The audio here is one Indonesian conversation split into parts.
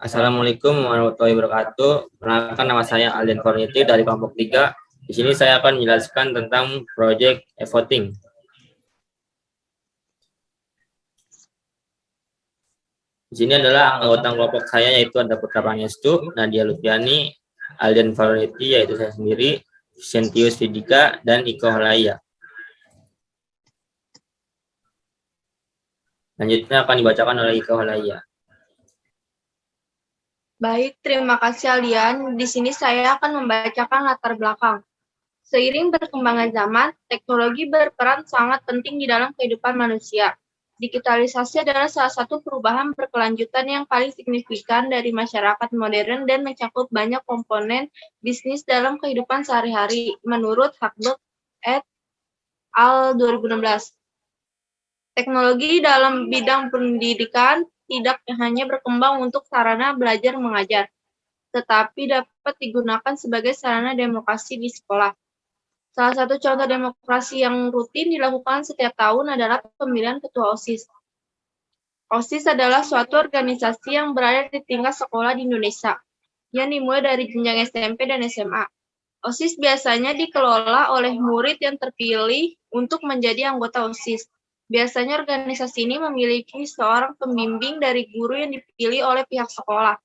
Assalamualaikum warahmatullahi wabarakatuh. Perkenalkan, nama saya Alden Forniti dari kelompok 3. Di sini saya akan menjelaskan tentang proyek e-voting. Di sini adalah anggota kelompok saya, yaitu ada Putra Pangestu, Nadia Lupiani, Alden Forniti, yaitu saya sendiri, Sentius Vidika, dan Iko Halaya. Selanjutnya akan dibacakan oleh Iko Halaya. Baik, terima kasih Alian. Di sini saya akan membacakan latar belakang. Seiring perkembangan zaman, teknologi berperan sangat penting di dalam kehidupan manusia. Digitalisasi adalah salah satu perubahan berkelanjutan yang paling signifikan dari masyarakat modern dan mencakup banyak komponen bisnis dalam kehidupan sehari-hari, menurut Hackberg et al. 2016. Teknologi dalam bidang pendidikan tidak hanya berkembang untuk sarana belajar mengajar, tetapi dapat digunakan sebagai sarana demokrasi di sekolah. Salah satu contoh demokrasi yang rutin dilakukan setiap tahun adalah pemilihan ketua OSIS. OSIS adalah suatu organisasi yang berada di tingkat sekolah di Indonesia, yang dimulai dari jenjang SMP dan SMA. OSIS biasanya dikelola oleh murid yang terpilih untuk menjadi anggota OSIS. Biasanya organisasi ini memiliki seorang pembimbing dari guru yang dipilih oleh pihak sekolah.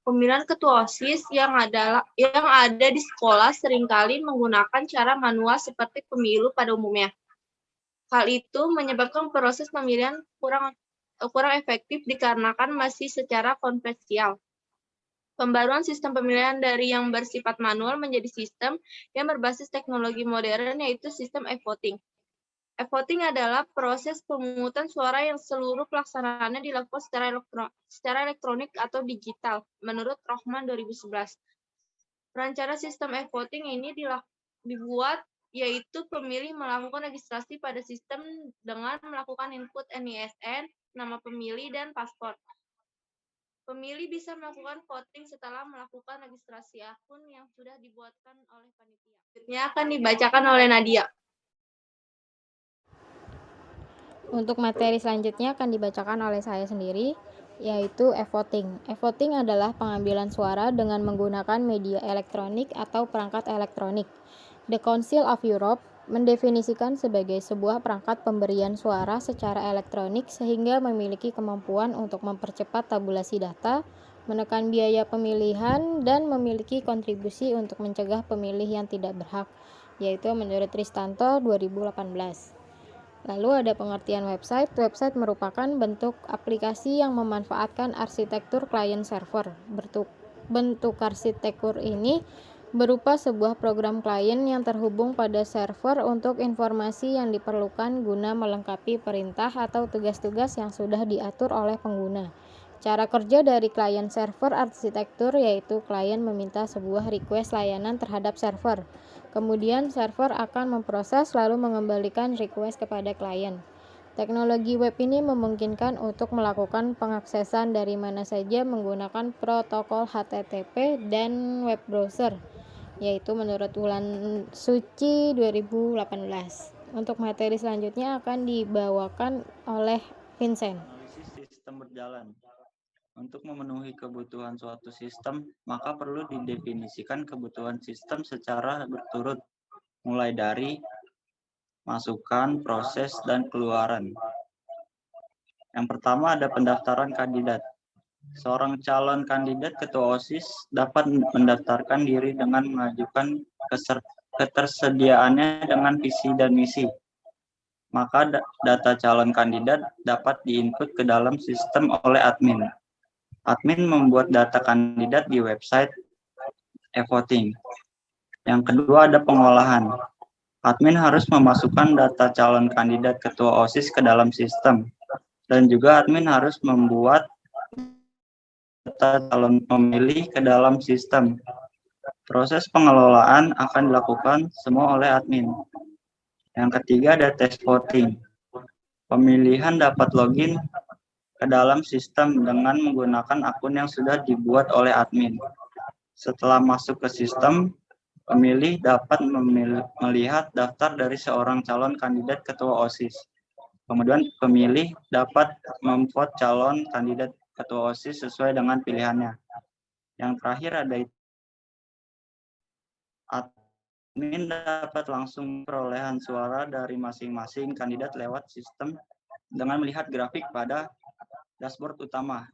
Pemilihan ketua OSIS yang ada di sekolah seringkali menggunakan cara manual seperti pemilu pada umumnya. Hal itu menyebabkan proses pemilihan kurang efektif dikarenakan masih secara konvensional. Pembaruan sistem pemilihan dari yang bersifat manual menjadi sistem yang berbasis teknologi modern, yaitu sistem e-voting. E-voting adalah proses pemungutan suara yang seluruh pelaksanaannya dilakukan secara elektronik atau digital, menurut Rohman 2011. Perencanaan sistem e-voting ini dibuat, yaitu pemilih melakukan registrasi pada sistem dengan melakukan input NISN, nama pemilih, dan paspor. Pemilih bisa melakukan voting setelah melakukan registrasi akun yang sudah dibuatkan oleh panitia. Selanjutnya akan dibacakan oleh Nadia. Untuk materi selanjutnya akan dibacakan oleh saya sendiri, yaitu e-voting. E-voting adalah pengambilan suara dengan menggunakan media elektronik atau perangkat elektronik. The Council of Europe mendefinisikan sebagai sebuah perangkat pemberian suara secara elektronik sehingga memiliki kemampuan untuk mempercepat tabulasi data, menekan biaya pemilihan, dan memiliki kontribusi untuk mencegah pemilih yang tidak berhak, yaitu menurut Tristanto 2018. Lalu ada pengertian website. Website merupakan bentuk aplikasi yang memanfaatkan arsitektur client-server. Bentuk arsitektur ini berupa sebuah program klien yang terhubung pada server untuk informasi yang diperlukan guna melengkapi perintah atau tugas-tugas yang sudah diatur oleh pengguna. Cara kerja dari client-server arsitektur yaitu klien meminta sebuah request layanan terhadap server. Kemudian server akan memproses lalu mengembalikan request kepada klien. Teknologi web ini memungkinkan untuk melakukan pengaksesan dari mana saja menggunakan protokol HTTP dan web browser, yaitu menurut Wulan Suci 2018. Untuk materi selanjutnya akan dibawakan oleh Vincent. Analisis sistem berjalan. Untuk memenuhi kebutuhan suatu sistem, maka perlu didefinisikan kebutuhan sistem secara berturut, mulai dari masukan, proses, dan keluaran. Yang pertama ada pendaftaran kandidat. Seorang calon kandidat ketua OSIS dapat mendaftarkan diri dengan mengajukan ketersediaannya dengan visi dan misi. Maka data calon kandidat dapat diinput ke dalam sistem oleh admin. Admin membuat data kandidat di website e-voting. Yang kedua ada pengolahan. Admin harus memasukkan data calon kandidat ketua OSIS ke dalam sistem. Dan juga admin harus membuat data calon pemilih ke dalam sistem. Proses pengelolaan akan dilakukan semua oleh admin. Yang ketiga ada tes voting. Pemilihan dapat login ke dalam sistem dengan menggunakan akun yang sudah dibuat oleh admin. Setelah masuk ke sistem, pemilih dapat melihat daftar dari seorang calon kandidat ketua OSIS. Kemudian pemilih dapat memvote calon kandidat ketua OSIS sesuai dengan pilihannya. Yang terakhir ada admin dapat langsung perolehan suara dari masing-masing kandidat lewat sistem dengan melihat grafik pada dashboard utama.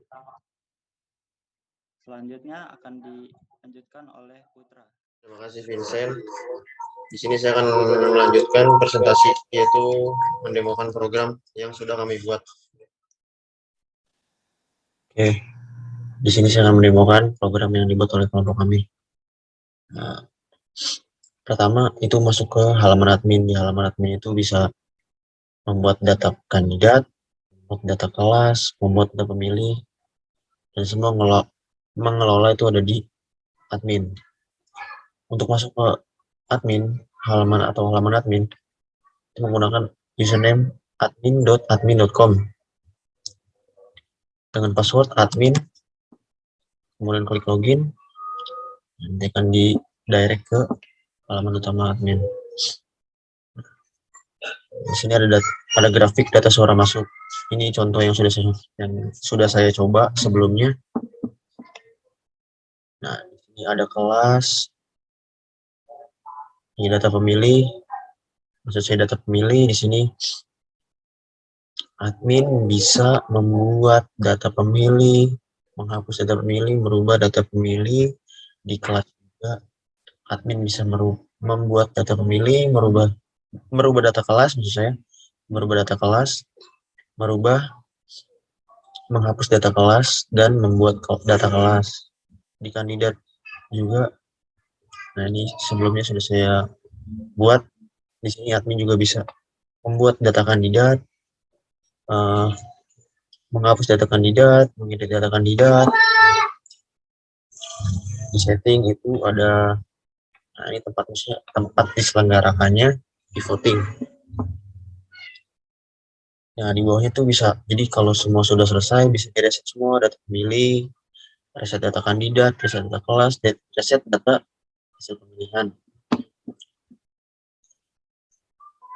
Selanjutnya akan dilanjutkan oleh Putra. Terima kasih Vincent. Di sini saya akan melanjutkan presentasi, yaitu mendemokan program yang sudah kami buat. Oke, di sini saya akan mendemokan program yang dibuat oleh kelompok kami. Nah, pertama itu masuk ke halaman admin. Di halaman admin itu bisa membuat data kandidat, membuat data kelas, membuat data pemilih, dan semua mengelola itu ada di admin. Untuk masuk ke admin, halaman admin, itu menggunakan username admin.admin.com dengan password admin, kemudian klik login, nanti akan di direct ke halaman utama admin. Di sini ada grafik data suara masuk. Ini contoh yang sudah saya coba sebelumnya. Nah, di sini ada kelas, ini data pemilih. Maksud saya data pemilih di sini. Admin bisa membuat data pemilih, menghapus data pemilih, merubah data pemilih. Di kelas juga admin bisa membuat data pemilih, merubah data kelas, maksud saya, merubah data kelas, menghapus data kelas, dan membuat data kelas. Di kandidat juga, nah ini sebelumnya sudah saya buat. Di sini admin juga bisa membuat data kandidat, menghapus data kandidat, mengedit data kandidat. Di setting itu ada, nah ini tempat diselenggarakannya, di voting. Nah, di bawahnya tuh bisa, jadi kalau semua sudah selesai, bisa di-reset semua data pemilih, reset data kandidat, reset data kelas, dan reset data hasil pemilihan.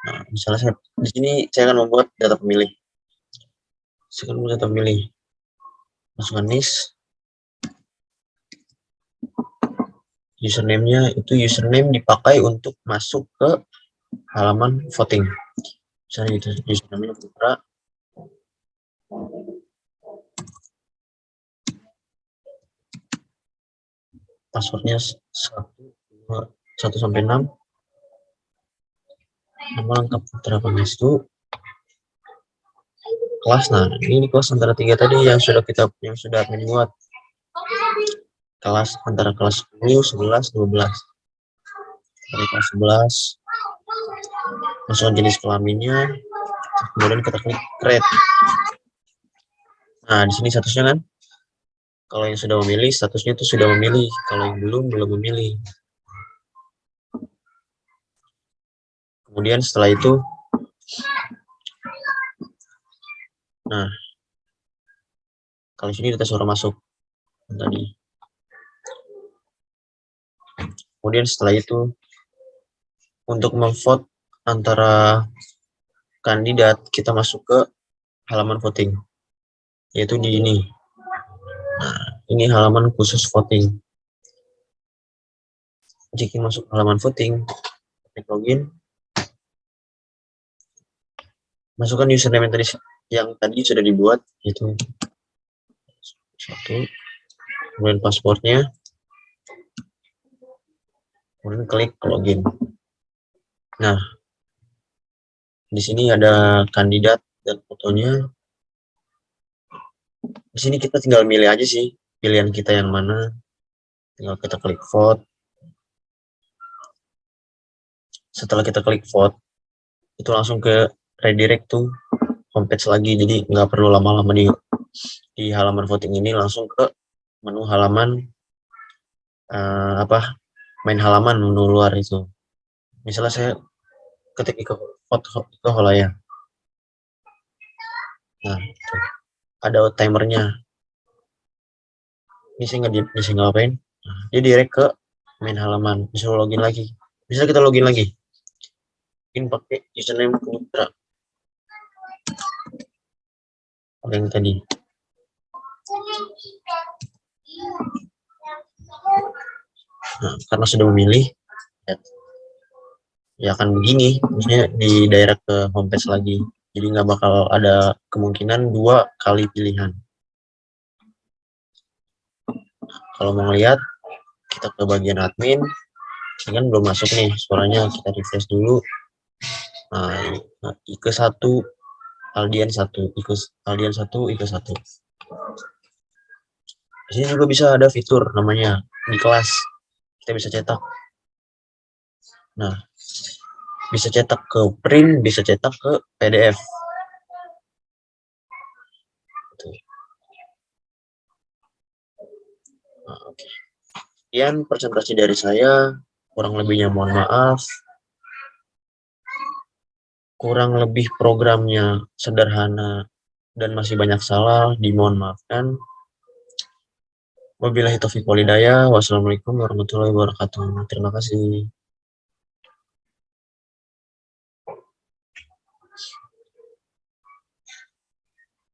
Nah, misalnya di sini saya akan membuat data pemilih. Saya akan membuat data pemilih. Masukkan NIS. Username-nya itu username dipakai untuk masuk ke halaman voting. Misalnya itu username-nya Putra. Passwordnya 1 sampai 6. Nama lengkap Putra Pangestu. Kelas, nah ini kelas antara 3 tadi yang sudah admin buat. Kelas antara kelas 10, 11, 12. Dari kelas 11, masukkan jenis kelaminnya, kemudian kita klik create. Nah, di sini statusnya kan, kalau yang sudah memilih, statusnya itu sudah memilih. Kalau yang belum memilih. Kemudian setelah itu, nah, kalau sini data suara masuk tadi. Kemudian setelah itu, untuk memvote antara kandidat, kita masuk ke halaman voting, yaitu di ini. Nah, ini halaman khusus voting. Jika masuk halaman voting, klik login, masukkan username yang tadi sudah dibuat, yaitu 1, kemudian passwordnya, kemudian klik login. Nah, di sini ada kandidat dan fotonya. Di sini kita tinggal milih aja sih, pilihan kita yang mana. Tinggal kita klik vote. Setelah kita klik vote, itu langsung ke redirect tuh homepage lagi. Jadi nggak perlu lama-lama di halaman voting ini, langsung ke menu halaman main halaman menu luar itu. Misalnya saya ketik Iko Holaya. Nah, itu ada timernya. Ini saya nggak ngapain. Nah, dia direct ke main halaman. Disuruh login lagi. Bisa kita login lagi. Login pakai username Putra. Yang tadi. Nah, karena sudah memilih, ya akan begini, maksudnya di direct ke homepage lagi. Jadi nggak bakal ada kemungkinan 2 kali pilihan. Kalau mau ngeliat, kita ke bagian admin. Ini kan belum masuk nih suaranya, kita refresh dulu. Nah, Ike 1, Aldian 1, Aldian 1, Ike 1. Di sini juga bisa ada fitur namanya di kelas. Kita bisa cetak. Nah, bisa cetak ke print, bisa cetak ke PDF. Nah, oke. Sekian presentasi dari saya. Kurang lebihnya mohon maaf. Kurang lebih programnya sederhana dan masih banyak salah, dimohon maafkan. Wabillahi taufiq walhidayah. Wassalamualaikum warahmatullahi wabarakatuh. Terima kasih.